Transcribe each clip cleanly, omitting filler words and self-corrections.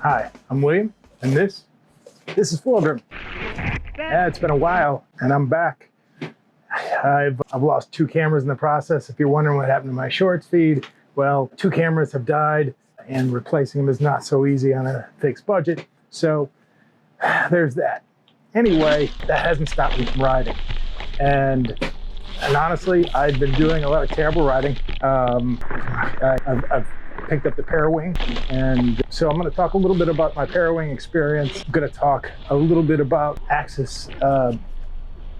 Hi, I'm William, and this is Foil. Yeah, it's been a while, and I'm back. I've lost 2 cameras in the process. If you're wondering what happened to my shorts feed, well, 2 cameras have died, and replacing them is not so easy on a fixed budget. So there's that. Anyway, that hasn't stopped me from riding. And honestly, I've been doing a lot of terrible riding. I've picked up the Parawing, and so I'm going to talk a little bit about my Parawing experience. I'm going to talk a little bit about Axis, some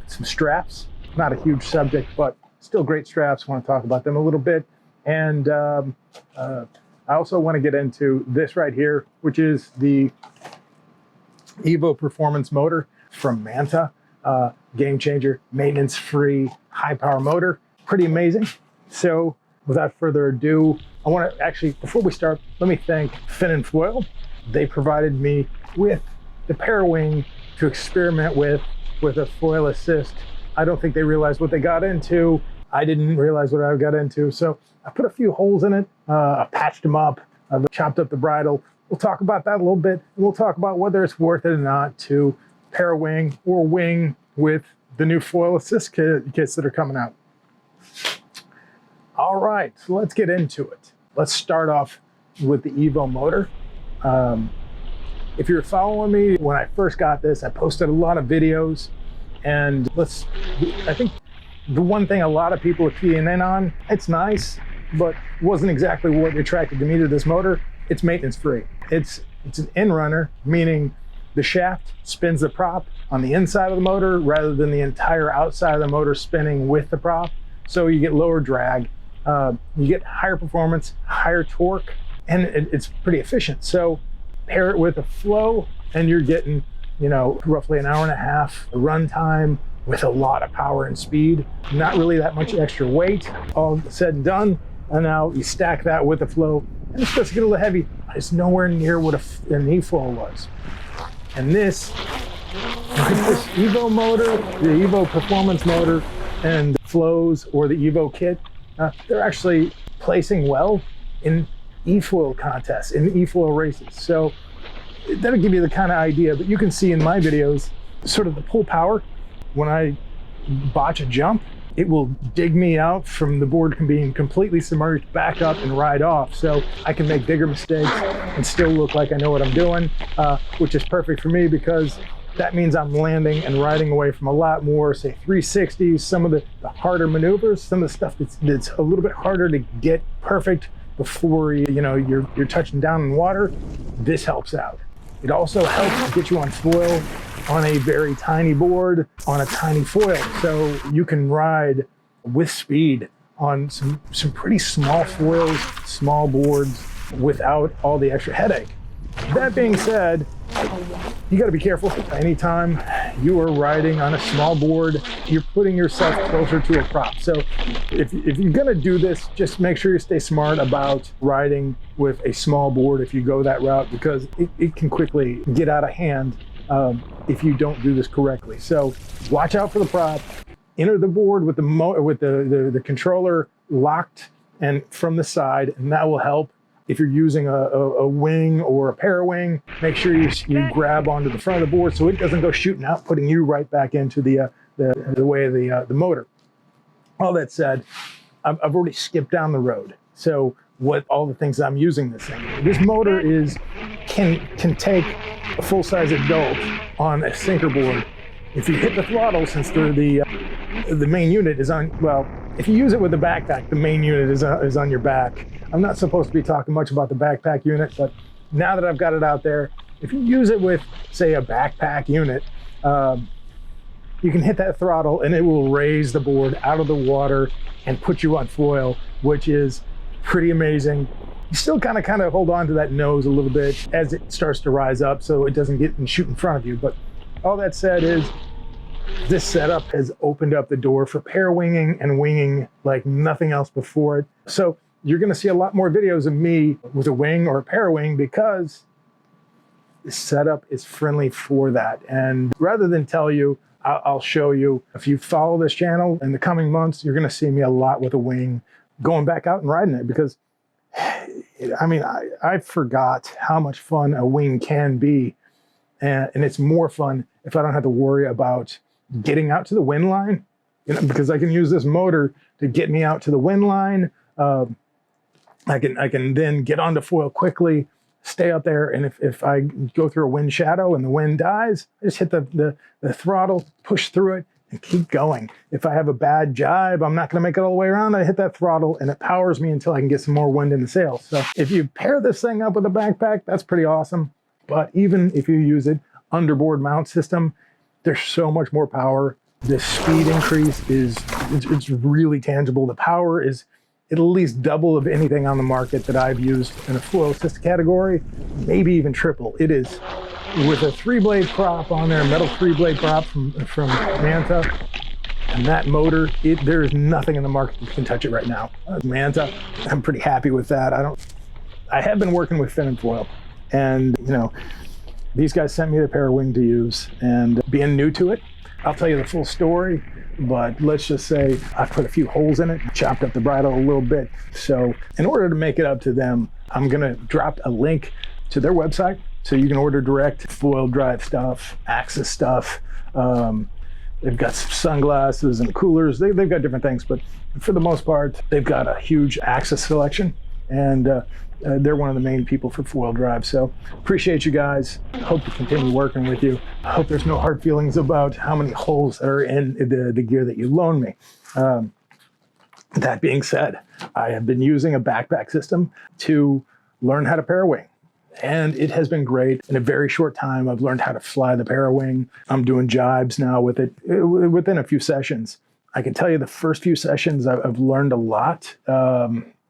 straps. Not a huge subject, but still great straps. I want to talk about them a little bit. And I also want to get into this right here, which is the EVO performance motor from Manta. Game changer, maintenance-free, high-power motor. Pretty amazing. So without further ado, I want to actually, before we start, let me thank Unifoil. They provided me with the Parawing to experiment with a foil assist. I don't think they realized what they got into. I didn't realize what I got into. So I put a few holes in it. I patched them up. I've chopped up the bridle. We'll talk about that a little bit. And we'll talk about whether it's worth it or not to Parawing or wing with the new foil assist kits that are coming out. All right, so let's get into it. Let's start off with the EVO motor. If you're following me, when I first got this, I posted a lot of videos, and I think the one thing a lot of people are keying in on, it's nice, but wasn't exactly what attracted me to this motor. It's maintenance free. It's an in runner, meaning the shaft spins the prop on the inside of the motor rather than the entire outside of the motor spinning with the prop. So you get lower drag, you get higher performance, higher torque, and it's pretty efficient. So pair it with a flow and you're getting, roughly an hour and a half run time with a lot of power and speed. Not really that much extra weight, all said and done. And now you stack that with the flow and it starts to get a little heavy. It's nowhere near what an EVO was. And this EVO motor, the EVO performance motor, and flows or the EVO kit, they're actually placing well in E-foil contests, in E-foil races. So that'll give you the kind of idea, but you can see in my videos, sort of the pull power. When I botch a jump, it will dig me out from the board being completely submerged back up and ride off. So I can make bigger mistakes and still look like I know what I'm doing, which is perfect for me because that means I'm landing and riding away from a lot more, say 360s, some of the harder maneuvers, some of the stuff that's a little bit harder to get perfect before you're touching down in water. This helps out. It also helps get you on foil on a very tiny board, on a tiny foil. So you can ride with speed on some pretty small foils, small boards without all the extra headache. That being said, you got to be careful. Anytime you are riding on a small board, you're putting yourself closer to a prop. So if you're going to do this, just make sure you stay smart about riding with a small board if you go that route, because it can quickly get out of hand if you don't do this correctly. So watch out for the prop. Enter the board with the controller locked and from the side, and that will help. If you're using a wing or a Parawing, make sure you grab onto the front of the board so it doesn't go shooting out, putting you right back into the way of the motor. All that said, I've already skipped down the road. So all the things I'm using this in. This motor can take a full-size adult on a sinker board. If you hit the throttle, since the main unit is on, well, if you use it with the backpack, the main unit is on your back. I'm not supposed to be talking much about the backpack unit, but now that I've got it out there, if you use it with, say, a backpack unit, you can hit that throttle and it will raise the board out of the water and put you on foil, which is pretty amazing. You still kind of hold on to that nose a little bit as it starts to rise up so it doesn't get and shoot in front of you. But all that said is, this setup has opened up the door for parawinging and winging like nothing else before it. So you're going to see a lot more videos of me with a wing or a Parawing because this setup is friendly for that. And rather than tell you, I'll show you. If you follow this channel in the coming months, you're going to see me a lot with a wing, going back out and riding it, because I mean, I forgot how much fun a wing can be. And it's more fun if I don't have to worry about getting out to the wind line, because I can use this motor to get me out to the wind line. I can then get onto foil quickly, stay up there, and if I go through a wind shadow and the wind dies, I just hit the throttle, push through it, and keep going. If I have a bad jibe, I'm not going to make it all the way around. I hit that throttle, and it powers me until I can get some more wind in the sails. So if you pair this thing up with a backpack, that's pretty awesome. But even if you use it underboard mount system, there's so much more power. The speed increase it's really tangible. The power is at least double of anything on the market that I've used in a foil assist category, maybe even triple. It is with a 3-blade prop on there, metal 3-blade prop from Manta, and that motor, there is nothing in the market that can touch it right now. Manta, I'm pretty happy with that. I have been working with Unifoil, and these guys sent me the Parawing to use, and being new to it, I'll tell you the full story, but let's just say I put a few holes in it, chopped up the bridle a little bit. So in order to make it up to them, I'm gonna drop a link to their website so you can order direct foil drive stuff, axis stuff. They've got some sunglasses and coolers. They've got different things, but for the most part, they've got a huge axis selection, and they're one of the main people for foil drive. So appreciate you guys. Hope to continue working with you. I hope there's no hard feelings about how many holes are in the gear that you loan me. That being said, I have been using a backpack system to learn how to parawing, and it has been great. In a very short time, I've learned how to fly the parawing. I'm doing jibes now with it within a few sessions. I can tell you the first few sessions, I've learned a lot.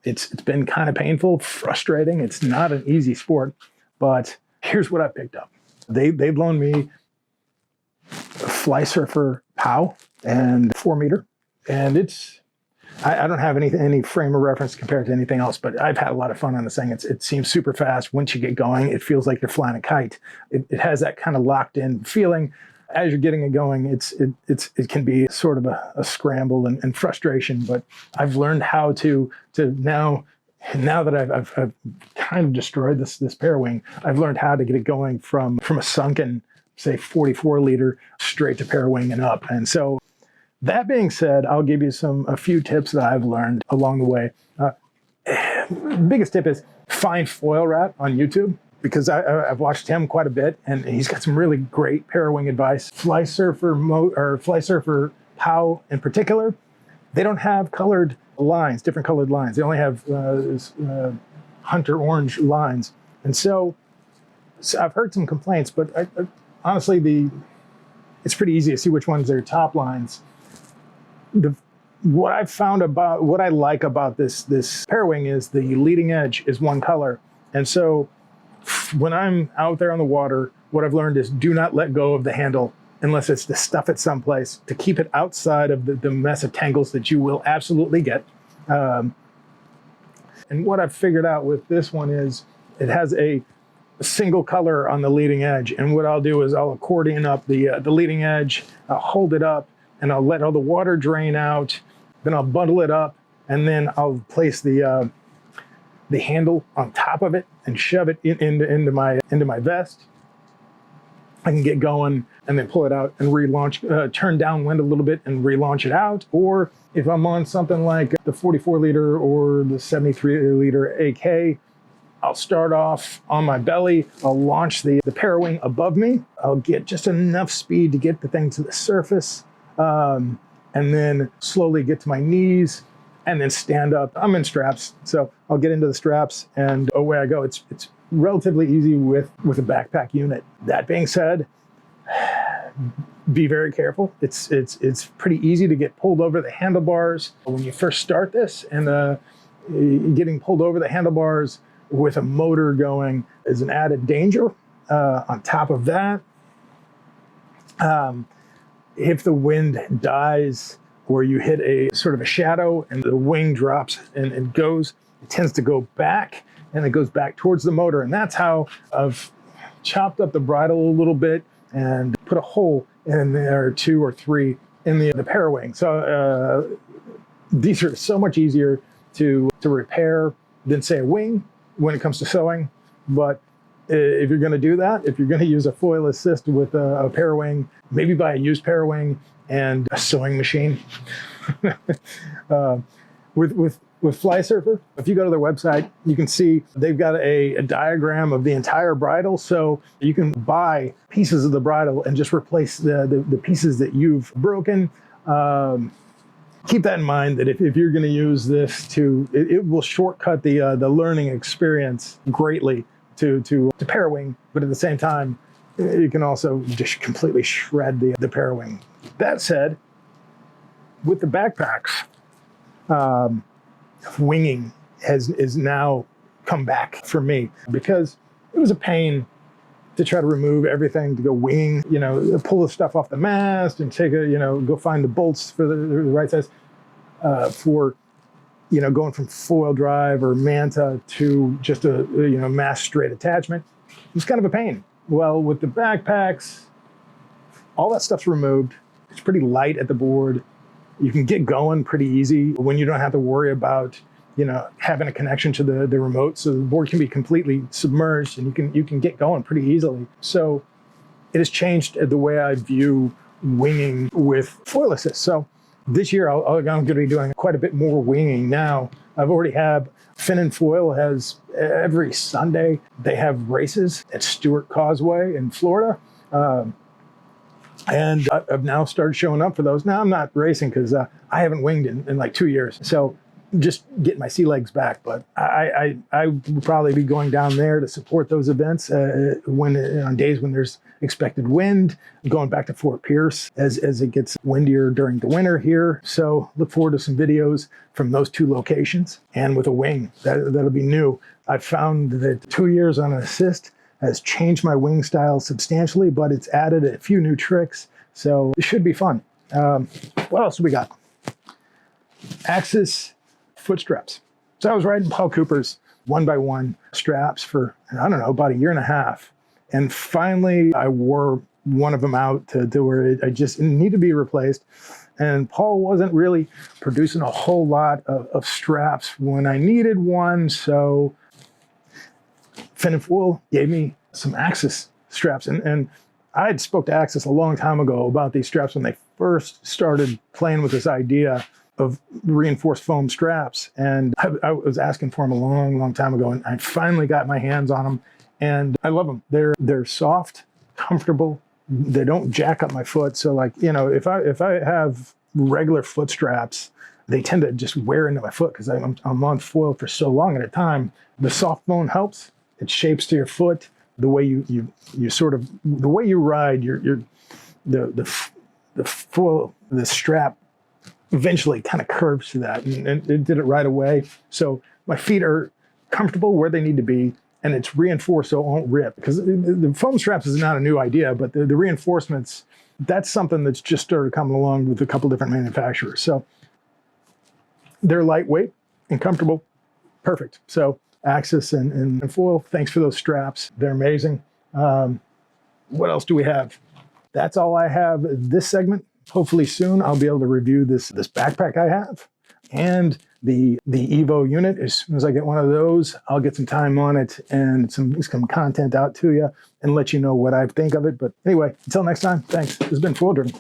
It's been kind of painful, frustrating. It's not an easy sport, but here's what I picked up. They've loaned me a Fly Surfer POW and 4-meter, and I don't have any frame of reference compared to anything else, but I've had a lot of fun on this thing. It seems super fast. Once you get going, it feels like you're flying a kite. It has that kind of locked in feeling. As you're getting it going, it can be sort of a scramble and frustration, but I've learned how to now that I've kind of destroyed this parawing, I've learned how to get it going from a sunken, say 44 liter straight to parawing and up. And so that being said, I'll give you a few tips that I've learned along the way. Biggest tip is find Foil Rat on YouTube, because I've watched him quite a bit, and he's got some really great parawing advice. Fly Surfer POW in particular, they don't have colored lines, different colored lines. They only have hunter orange lines. And so I've heard some complaints, but honestly, it's pretty easy to see which ones are top lines. What I like about this parawing is the leading edge is one color. And so when I'm out there on the water, what I've learned is do not let go of the handle unless it's to stuff it someplace, to keep it outside of the mess of tangles that you will absolutely get. And what I've figured out with this one is it has a single color on the leading edge. And what I'll do is I'll accordion up the leading edge, I'll hold it up, and I'll let all the water drain out. Then I'll bundle it up, and then I'll place the handle on top of it and shove it into my vest. I can get going and then pull it out and relaunch, turn downwind a little bit and relaunch it out. Or if I'm on something like the 44 liter or the 73 liter AK, I'll start off on my belly. I'll launch the parawing above me. I'll get just enough speed to get the thing to the surface, and then slowly get to my knees, and then stand up. I'm in straps, so I'll get into the straps and away I go. It's relatively easy with a backpack unit. That being said, be very careful. It's pretty easy to get pulled over the handlebars when you first start this, and getting pulled over the handlebars with a motor going is an added danger. On top of that, if the wind dies, or you hit a sort of a shadow and the wing drops and it tends to go back, and it goes back towards the motor. And that's how I've chopped up the bridle a little bit and put a hole in there, 2 or 3 in the parawing. So these are so much easier to repair than say a wing. when it comes to sewing, but if you're going to do that, if you're going to use a foil assist with a Parawing, maybe buy a used Parawing and a sewing machine. With Fly Surfer, if you go to their website, you can see they've got a diagram of the entire bridle, so you can buy pieces of the bridle and just replace the pieces that you've broken. Keep that in mind, that if you're going to use this it will shortcut the learning experience greatly to Parawing, but at the same time, you can also just completely shred the Parawing. That said, with the backpacks, winging is now come back for me, because it was a pain to try to remove everything to go winging, pull the stuff off the mast and take go find the bolts for the right size, for going from foil drive or Manta to just a mast straight attachment. It was kind of a pain. Well, with the backpacks, all that stuff's removed. It's pretty light at the board. You can get going pretty easy when you don't have to worry about having a connection to the remote. So the board can be completely submerged, and you can get going pretty easily. So it has changed the way I view winging with foil assist. So this year I'm going to be doing quite a bit more winging now. I've already have Fin and Foil has every Sunday they have races at Stewart Causeway in Florida. And I've now started showing up for those. Now I'm not racing because I haven't winged in like 2 years. So just getting my sea legs back. But I will probably be going down there to support those events on days when there's expected wind. I'm going back to Fort Pierce as it gets windier during the winter here. So look forward to some videos from those two locations. And with a wing, that'll be new. I found that 2 years on an assist has changed my wing style substantially, but it's added a few new tricks. So it should be fun. What else do we got? Axis foot straps. So I was riding Paul Cooper's 1x1 straps for, I don't know, about a year and a half. And finally I wore one of them out to where I just needed to be replaced. And Paul wasn't really producing a whole lot of straps when I needed one. So Fin and Foil gave me some Axis straps. And I had spoke to Axis a long time ago about these straps when they first started playing with this idea of reinforced foam straps. And I was asking for them a long, long time ago. And I finally got my hands on them. And I love them. They're soft, comfortable. They don't jack up my foot. So like, if I have regular foot straps, they tend to just wear into my foot because I'm on foil for so long at a time. The soft bone helps. It shapes to your foot. The way you sort of, the way you ride, the foil, the strap eventually kind of curves to that, and it did it right away. So my feet are comfortable where they need to be, and it's reinforced so it won't rip. Because the foam straps is not a new idea, but the reinforcements, that's something that's just started coming along with a couple different manufacturers. So they're lightweight and comfortable, perfect. So Axis and Foil, thanks for those straps. They're amazing. What else do we have? That's all I have this segment. Hopefully soon I'll be able to review this backpack I have and the EVO unit. As soon as I get one of those, I'll get some time on it and some content out to you and let you know what I think of it. But anyway, until next time, thanks. This has been Foil Driven.